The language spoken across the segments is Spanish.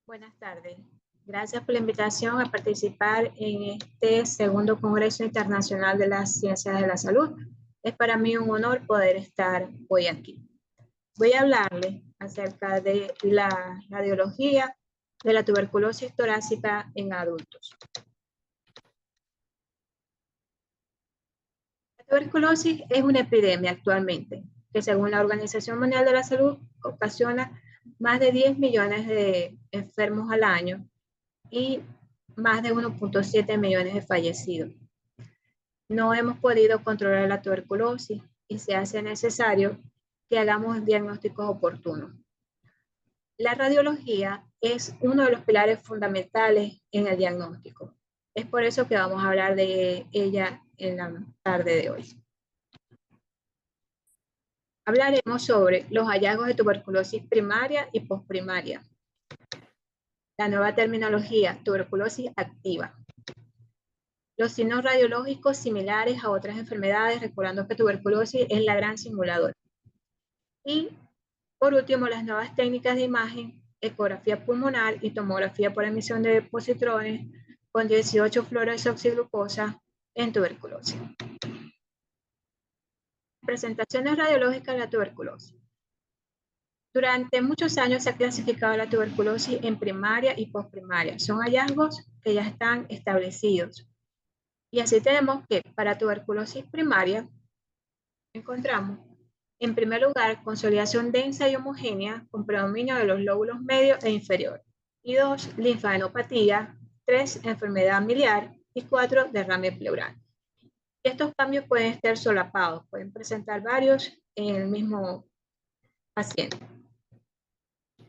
Buenas tardes. Gracias por la invitación a participar en este segundo Congreso Internacional de las Ciencias de la Salud. Es para mí un honor poder estar hoy aquí. Voy a hablarles acerca de la radiología de la tuberculosis torácica en adultos. La tuberculosis es una epidemia actualmente que, según la Organización Mundial de la Salud, ocasiona más de 10 millones de enfermos al año y más de 1.7 millones de fallecidos. No hemos podido controlar la tuberculosis y se hace necesario que hagamos diagnósticos oportunos. La radiología es uno de los pilares fundamentales en el diagnóstico. Es por eso que vamos a hablar de ella en la tarde de hoy. Hablaremos sobre los hallazgos de tuberculosis primaria y posprimaria. La nueva terminología, tuberculosis activa. Los signos radiológicos similares a otras enfermedades, recordando que tuberculosis es la gran simuladora. Y, por último, las nuevas técnicas de imagen, ecografía pulmonar y tomografía por emisión de positrones con 18 fluorodesoxiglucosa en tuberculosis. Presentaciones radiológicas de la tuberculosis. Durante muchos años se ha clasificado la tuberculosis en primaria y posprimaria. Son hallazgos que ya están establecidos. Y así tenemos que para tuberculosis primaria encontramos, en primer lugar, consolidación densa y homogénea con predominio de los lóbulos medio e inferior. Y 2, linfadenopatía. 3, enfermedad miliar. Y 4, derrame pleural. Y estos cambios pueden estar solapados, pueden presentar varios en el mismo paciente.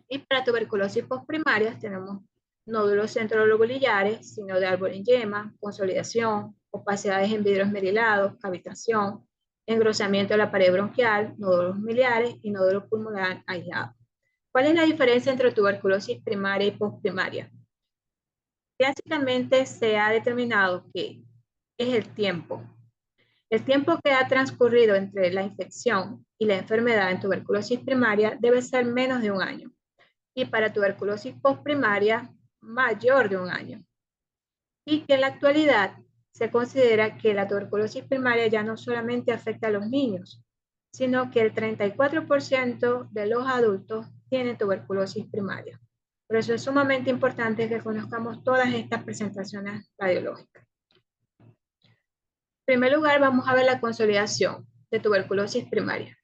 Y para tuberculosis postprimaria tenemos nódulos centrolobulillares, signo de árbol en yema, consolidación, opacidades en vidrios esmerilados, cavitación, engrosamiento de la pared bronquial, nódulos miliares y nódulos pulmonar aislados. ¿Cuál es la diferencia entre tuberculosis primaria y postprimaria? Básicamente se ha determinado que es el tiempo. El tiempo que ha transcurrido entre la infección y la enfermedad en tuberculosis primaria debe ser menos de un año. Y para tuberculosis postprimaria, mayor de un año. Y que en la actualidad se considera que la tuberculosis primaria ya no solamente afecta a los niños, sino que el 34% de los adultos tienen tuberculosis primaria. Por eso es sumamente importante que conozcamos todas estas presentaciones radiológicas. En primer lugar, vamos a ver la consolidación de tuberculosis primaria.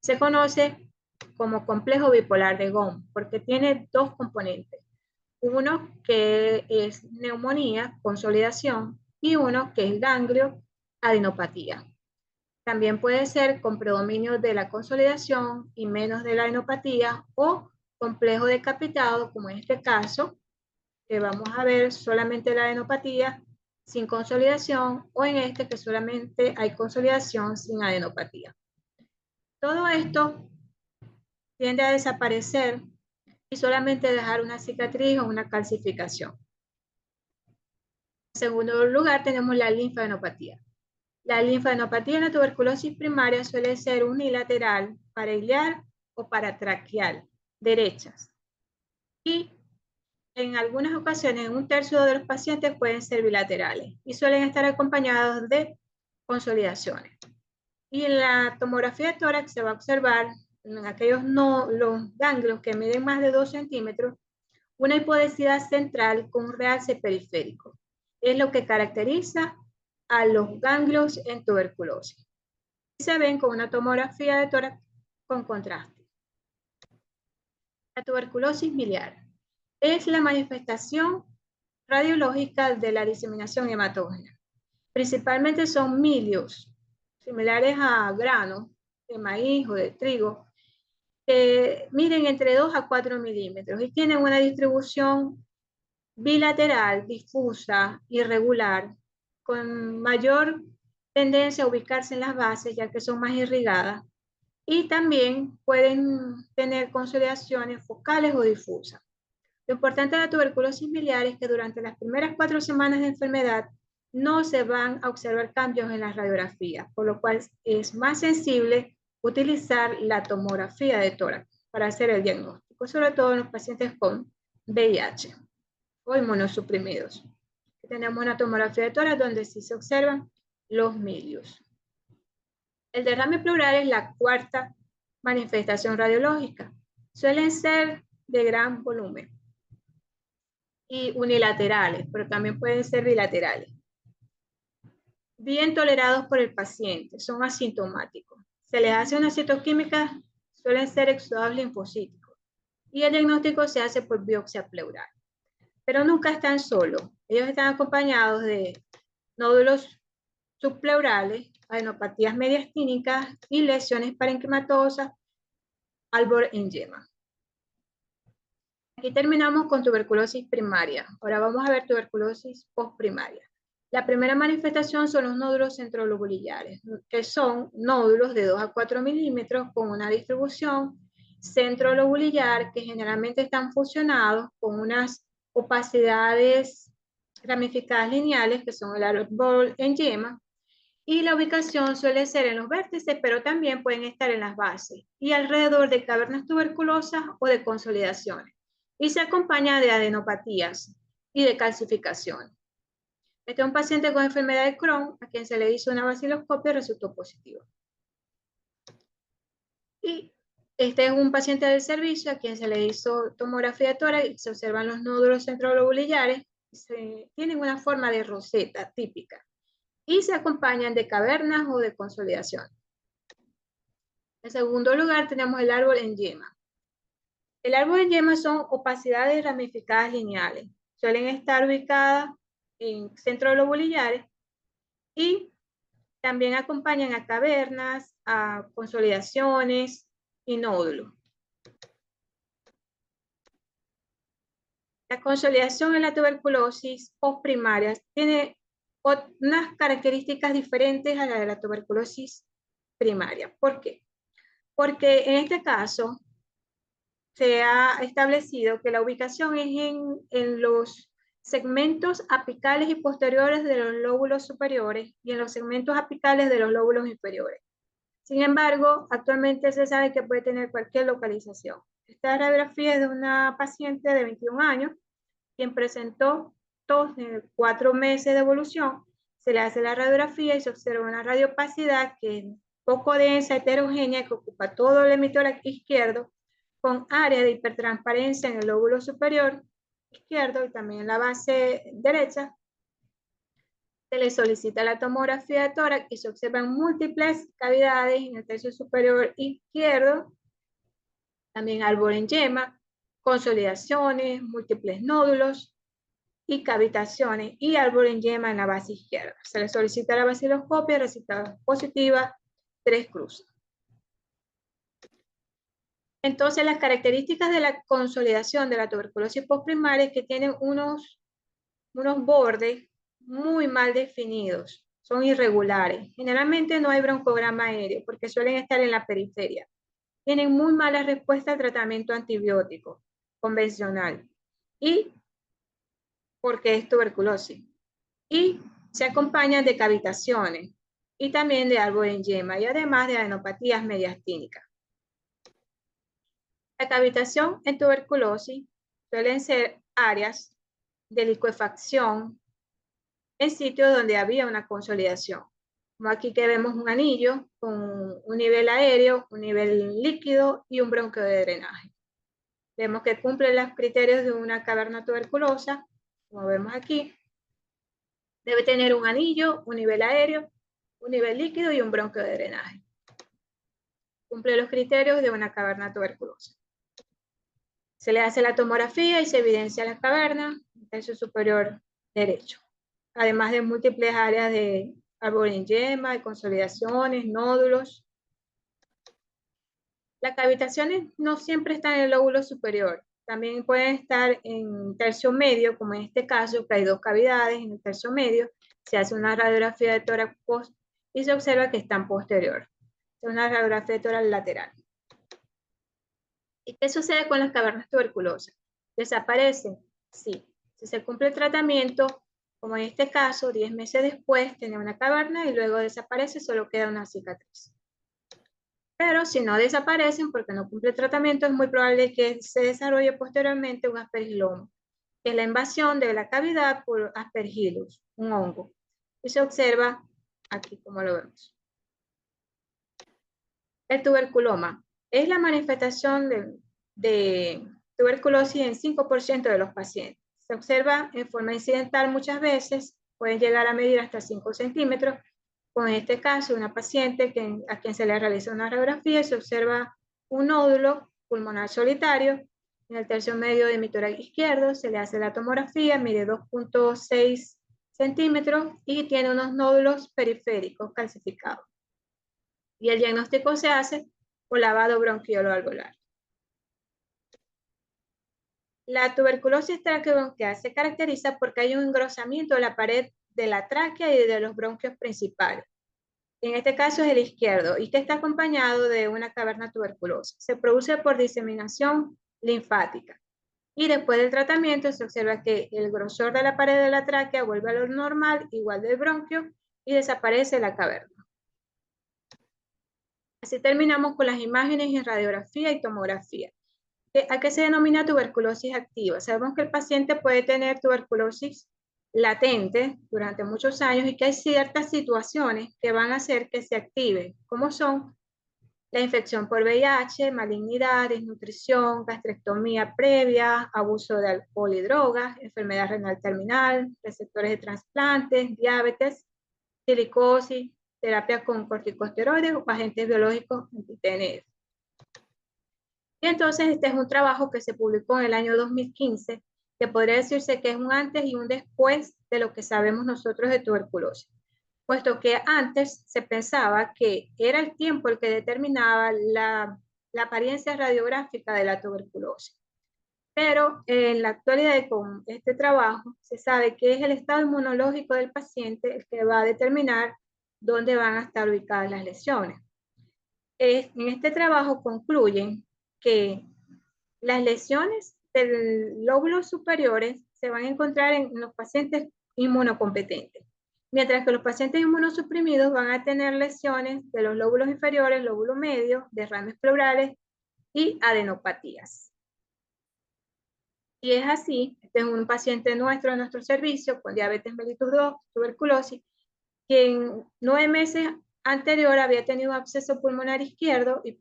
Se conoce como complejo bipolar de Ghom porque tiene dos componentes. Uno que es neumonía, consolidación, y uno que es ganglio, adenopatía. También puede ser con predominio de la consolidación y menos de la adenopatía o complejo decapitado, como en este caso, que vamos a ver solamente la adenopatía sin consolidación, o en este que solamente hay consolidación sin adenopatía. Todo esto tiende a desaparecer y solamente dejar una cicatriz o una calcificación. En segundo lugar, tenemos la linfadenopatía. La linfadenopatía en la tuberculosis primaria suele ser unilateral, parailiar o paratraqueal, derechas. Y en algunas ocasiones, en un tercio de los pacientes pueden ser bilaterales y suelen estar acompañados de consolidaciones. Y en la tomografía de tórax se va a observar en aquellos los ganglios que miden más de 2 centímetros, una hipodensidad central con un realce periférico. Es lo que caracteriza a los ganglios en tuberculosis. Y se ven con una tomografía de tórax con contraste. La tuberculosis miliar es la manifestación radiológica de la diseminación hematógena. Principalmente son milios, similares a granos de maíz o de trigo, que miden entre 2 a 4 milímetros y tienen una distribución bilateral, difusa, irregular, con mayor tendencia a ubicarse en las bases, ya que son más irrigadas, y también pueden tener consolidaciones focales o difusas. Lo importante de la tuberculosis miliar es que durante las primeras 4 semanas de enfermedad no se van a observar cambios en la radiografía, por lo cual es más sensible utilizar la tomografía de tórax para hacer el diagnóstico, sobre todo en los pacientes con VIH o inmunosuprimidos. Tenemos una tomografía de tórax donde sí se observan los milios. El derrame pleural es la cuarta manifestación radiológica. Suelen ser de gran volumen y unilaterales, pero también pueden ser bilaterales. Bien tolerados por el paciente, son asintomáticos. Se les hace una citoquímica, suelen ser exudados linfocíticos. Y el diagnóstico se hace por biopsia pleural. Pero nunca están solos. Ellos están acompañados de nódulos subpleurales, adenopatías mediastínicas y lesiones parenquimatosas, árbol en yema. Aquí terminamos con tuberculosis primaria. Ahora vamos a ver tuberculosis postprimaria. La primera manifestación son los nódulos centrolobulillares, que son nódulos de 2 a 4 milímetros con una distribución centrolobulillar que generalmente están fusionados con unas opacidades ramificadas lineales que son el árbol en yema, y la ubicación suele ser en los vértices, pero también pueden estar en las bases y alrededor de cavernas tuberculosas o de consolidaciones. Y se acompaña de adenopatías y de calcificación. Este es un paciente con enfermedad de Crohn a quien se le hizo una vaciloscopia y resultó positivo. Y este es un paciente del servicio a quien se le hizo tomografía de tórax y se observan los nódulos centrolobulillares. Tienen una forma de roseta típica y se acompañan de cavernas o de consolidación. En segundo lugar tenemos el árbol en yema. El árbol en yema son opacidades ramificadas lineales. Suelen estar ubicadas en centros lobulillares y también acompañan a cavernas, a consolidaciones y nódulos. La consolidación en la tuberculosis postprimaria tiene unas características diferentes a la de la tuberculosis primaria. ¿Por qué? Porque en este caso se ha establecido que la ubicación es en los segmentos apicales y posteriores de los lóbulos superiores y en los segmentos apicales de los lóbulos inferiores. Sin embargo, actualmente se sabe que puede tener cualquier localización. Esta radiografía es de una paciente de 21 años, quien presentó tos de 4 meses de evolución. Se le hace la radiografía y se observa una radiopacidad que es poco densa, heterogénea, que ocupa todo el hemitórax izquierdo, con área de hipertransparencia en el lóbulo superior izquierdo y también en la base derecha. Se le solicita la tomografía de tórax y se observan múltiples cavidades en el tercio superior izquierdo, también árbol en yema, consolidaciones, múltiples nódulos y cavitaciones y árbol en yema en la base izquierda. Se le solicita la vaciloscopia, resultados positiva, 3 cruces. Entonces, las características de la consolidación de la tuberculosis postprimaria es que tienen unos bordes muy mal definidos, son irregulares. Generalmente no hay broncograma aéreo porque suelen estar en la periferia. Tienen muy mala respuesta al tratamiento antibiótico convencional y porque es tuberculosis. Y se acompañan de cavitaciones y también de árbol en yema y además de adenopatías mediastínicas. La cavitación en tuberculosis suelen ser áreas de licuefacción en sitios donde había una consolidación. Como aquí que vemos un anillo con un nivel aéreo, un nivel líquido y un bronquio de drenaje. Vemos que cumple los criterios de una caverna tuberculosa, como vemos aquí. Debe tener un anillo, un nivel aéreo, un nivel líquido y un bronquio de drenaje. Cumple los criterios de una caverna tuberculosa. Se le hace la tomografía y se evidencia la caverna, tercio superior derecho. Además de múltiples áreas de árbol en yema, de consolidaciones, nódulos. Las cavitaciones no siempre están en el lóbulo superior. También pueden estar en tercio medio, como en este caso, que hay 2 cavidades en el tercio medio. Se hace una radiografía de tórax post y se observa que están posterior. Es una radiografía de tórax lateral. ¿Y qué sucede con las cavernas tuberculosas? ¿Desaparecen? Sí. Si se cumple el tratamiento, como en este caso, 10 meses después tiene una caverna y luego desaparece, solo queda una cicatriz. Pero si no desaparecen porque no cumple el tratamiento, es muy probable que se desarrolle posteriormente un aspergiloma, que es la invasión de la cavidad por Aspergillus, un hongo. Y se observa aquí como lo vemos. El tuberculoma es la manifestación de tuberculosis en 5% de los pacientes. Se observa en forma incidental muchas veces, pueden llegar a medir hasta 5 centímetros. Con este caso, una paciente a quien se le realiza una radiografía, se observa un nódulo pulmonar solitario en el tercio medio de mi tórax izquierdo, se le hace la tomografía, mide 2.6 centímetros y tiene unos nódulos periféricos calcificados. Y el diagnóstico se hace por lavado bronquiolo-alveolar. La tuberculosis traqueobronquial se caracteriza porque hay un engrosamiento de la pared de la tráquea y de los bronquios principales. En este caso es el izquierdo y que está acompañado de una caverna tuberculosa. Se produce por diseminación linfática. Y después del tratamiento se observa que el grosor de la pared de la tráquea vuelve a lo normal, igual del bronquio, y desaparece la caverna. Así terminamos con las imágenes en radiografía y tomografía. ¿A qué se denomina tuberculosis activa? Sabemos que el paciente puede tener tuberculosis latente durante muchos años y que hay ciertas situaciones que van a hacer que se active, como son la infección por VIH, malignidad, desnutrición, gastrectomía previa, abuso de alcohol y drogas, enfermedad renal terminal, receptores de trasplantes, diabetes, silicosis, terapia con corticosteroides o agentes biológicos anti-TNF. Y entonces este es un trabajo que se publicó en el año 2015, que podría decirse que es un antes y un después de lo que sabemos nosotros de tuberculosis, puesto que antes se pensaba que era el tiempo el que determinaba la apariencia radiográfica de la tuberculosis. Pero en la actualidad con este trabajo se sabe que es el estado inmunológico del paciente el que va a determinar dónde van a estar ubicadas las lesiones. En este trabajo concluyen que las lesiones del lóbulo superiores se van a encontrar en los pacientes inmunocompetentes, mientras que los pacientes inmunosuprimidos van a tener lesiones de los lóbulos inferiores, lóbulo medio, derrames pleurales y adenopatías. Y es así, este es un paciente nuestro en nuestro servicio con diabetes mellitus 2, tuberculosis, que en 9 meses anterior había tenido absceso pulmonar izquierdo y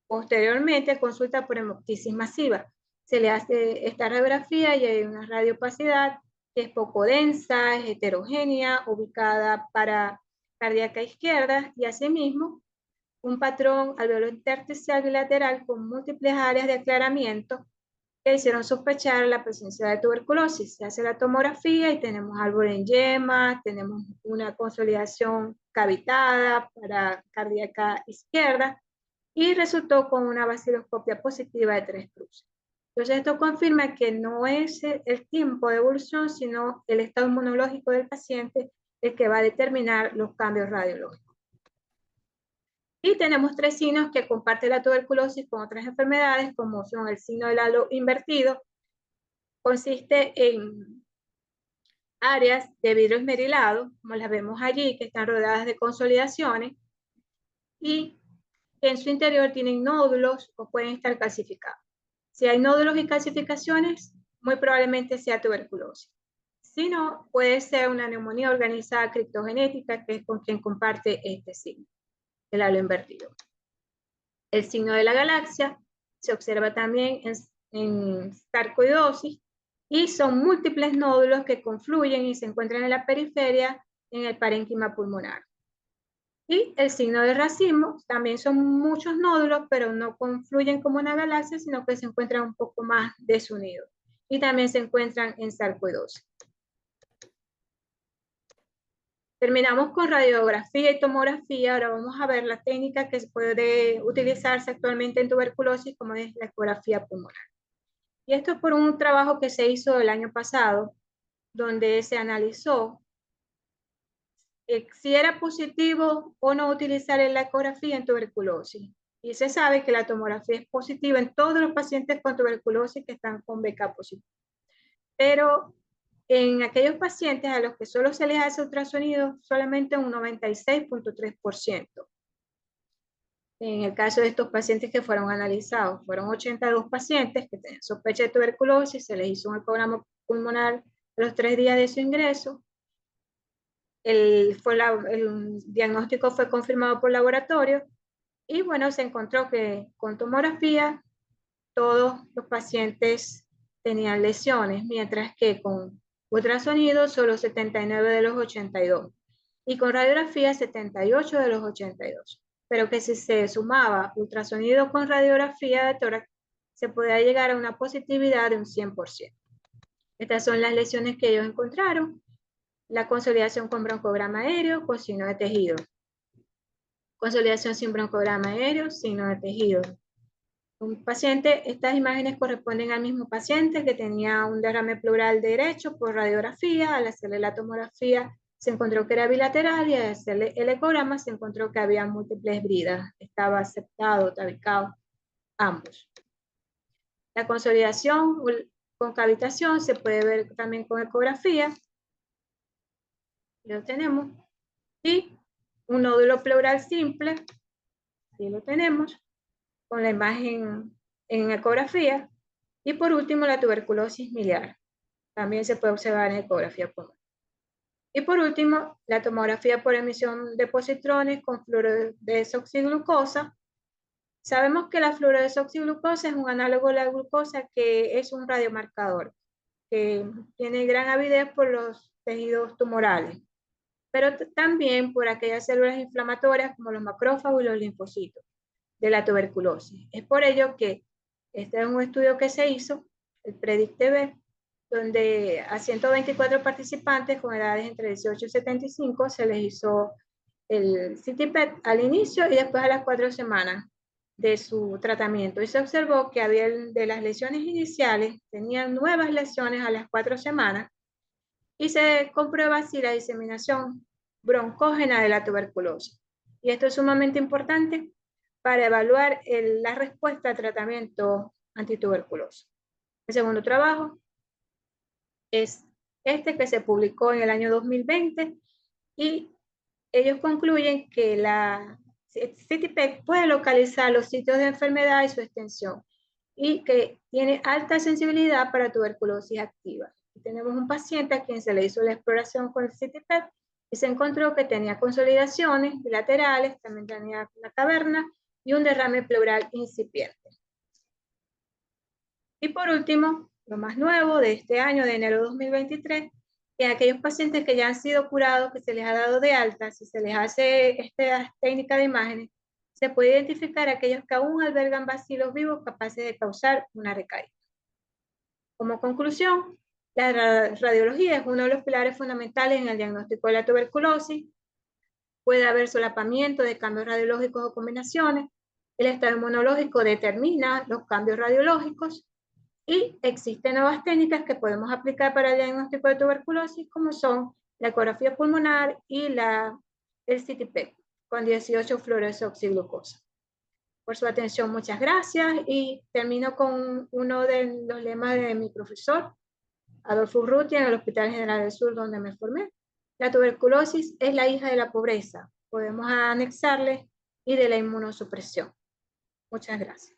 posteriormente consulta por hemoptisis masiva. Se le hace esta radiografía y hay una radiopacidad que es poco densa, es heterogénea, ubicada para cardíaca izquierda y asimismo un patrón alveolo intersticial bilateral con múltiples áreas de aclaramiento que hicieron sospechar la presencia de tuberculosis. Se hace la tomografía y tenemos árbol en yema, tenemos una consolidación cavitada para cardíaca izquierda y resultó con una vaciloscopia positiva de 3 cruces. Entonces esto confirma que no es el tiempo de evolución, sino el estado inmunológico del paciente el que va a determinar los cambios radiológicos. Y tenemos 3 signos que comparte la tuberculosis con otras enfermedades, como son el signo del halo invertido, consiste en áreas de vidrio esmerilado, como las vemos allí, que están rodeadas de consolidaciones, y que en su interior tienen nódulos o pueden estar calcificados. Si hay nódulos y calcificaciones, muy probablemente sea tuberculosis. Si no, puede ser una neumonía organizada criptogenética, que es con quien comparte este signo, el halo invertido. El signo de la galaxia se observa también en sarcoidosis y son múltiples nódulos que confluyen y se encuentran en la periferia en el parénquima pulmonar. Y el signo de racimo también son muchos nódulos, pero no confluyen como una galaxia, sino que se encuentran un poco más desunidos. Y también se encuentran en sarcoidosis. Terminamos con radiografía y tomografía. Ahora vamos a ver la técnica que puede utilizarse actualmente en tuberculosis, como es la ecografía pulmonar. Y esto es por un trabajo que se hizo el año pasado, donde se analizó si era positivo o no utilizar la ecografía en tuberculosis. Y se sabe que la tomografía es positiva en todos los pacientes con tuberculosis que están con BK positivo. Pero en aquellos pacientes a los que solo se les hace ultrasonido, solamente un 96.3%. En el caso de estos pacientes que fueron analizados, fueron 82 pacientes que tenían sospecha de tuberculosis, se les hizo un ecograma pulmonar a los 3 días de su ingreso. El diagnóstico fue confirmado por laboratorio y bueno, se encontró que con tomografía todos los pacientes tenían lesiones, mientras que con ultrasonido solo 79 de los 82 y con radiografía 78 de los 82. Pero que si se sumaba ultrasonido con radiografía de tórax, se podía llegar a una positividad de un 100%. Estas son las lesiones que ellos encontraron. La consolidación con broncograma aéreo con signo de tejido. Consolidación sin broncograma aéreo, signo de tejido. Un paciente, estas imágenes corresponden al mismo paciente que tenía un derrame pleural derecho por radiografía. Al hacerle la tomografía se encontró que era bilateral y al hacerle el ecograma se encontró que había múltiples bridas. Estaba aceptado, tabicado, ambos. La consolidación con cavitación se puede ver también con ecografía. Lo tenemos. Y un nódulo pleural simple, aquí lo tenemos, con la imagen en ecografía. Y por último, la tuberculosis miliar. También se puede observar en ecografía pulmonar. Y por último, la tomografía por emisión de positrones con fluorodesoxiglucosa. Sabemos que la fluorodesoxiglucosa es un análogo de la glucosa que es un radiomarcador, que tiene gran avidez por los tejidos tumorales, pero también por aquellas células inflamatorias como los macrófagos y los linfocitos de la tuberculosis. Es por ello que este es un estudio que se hizo, el PREDICT-TB, donde a 124 participantes con edades entre 18 y 75 se les hizo el CT-PET al inicio y después a las 4 semanas de su tratamiento. Y se observó que había de las lesiones iniciales, tenían nuevas lesiones a las 4 semanas y se comprueba si la diseminación broncógena de la tuberculosis. Y esto es sumamente importante para evaluar la respuesta al tratamiento antituberculoso. El segundo trabajo es este que se publicó en el año 2020 y ellos concluyen que la CT-PET puede localizar los sitios de enfermedad y su extensión y que tiene alta sensibilidad para tuberculosis activa. Y tenemos un paciente a quien se le hizo la exploración con el CT-PET y se encontró que tenía consolidaciones bilaterales, también tenía una caverna y un derrame pleural incipiente. Y por último, lo más nuevo de este año, de enero de 2023, que aquellos pacientes que ya han sido curados, que se les ha dado de alta, si se les hace esta técnica de imágenes, se puede identificar aquellos que aún albergan bacilos vivos capaces de causar una recaída. Como conclusión, la radiología es uno de los pilares fundamentales en el diagnóstico de la tuberculosis. Puede haber solapamiento de cambios radiológicos o combinaciones. El estado inmunológico determina los cambios radiológicos. Y existen nuevas técnicas que podemos aplicar para el diagnóstico de tuberculosis, como son la ecografía pulmonar y el CT-PET con 18 fluorodesoxiglucosa. Por su atención, muchas gracias. Y termino con uno de los lemas de mi profesor, Adolfo Urrutia, en el Hospital General del Sur, donde me formé. La tuberculosis es la hija de la pobreza. Podemos anexarle y de la inmunosupresión. Muchas gracias.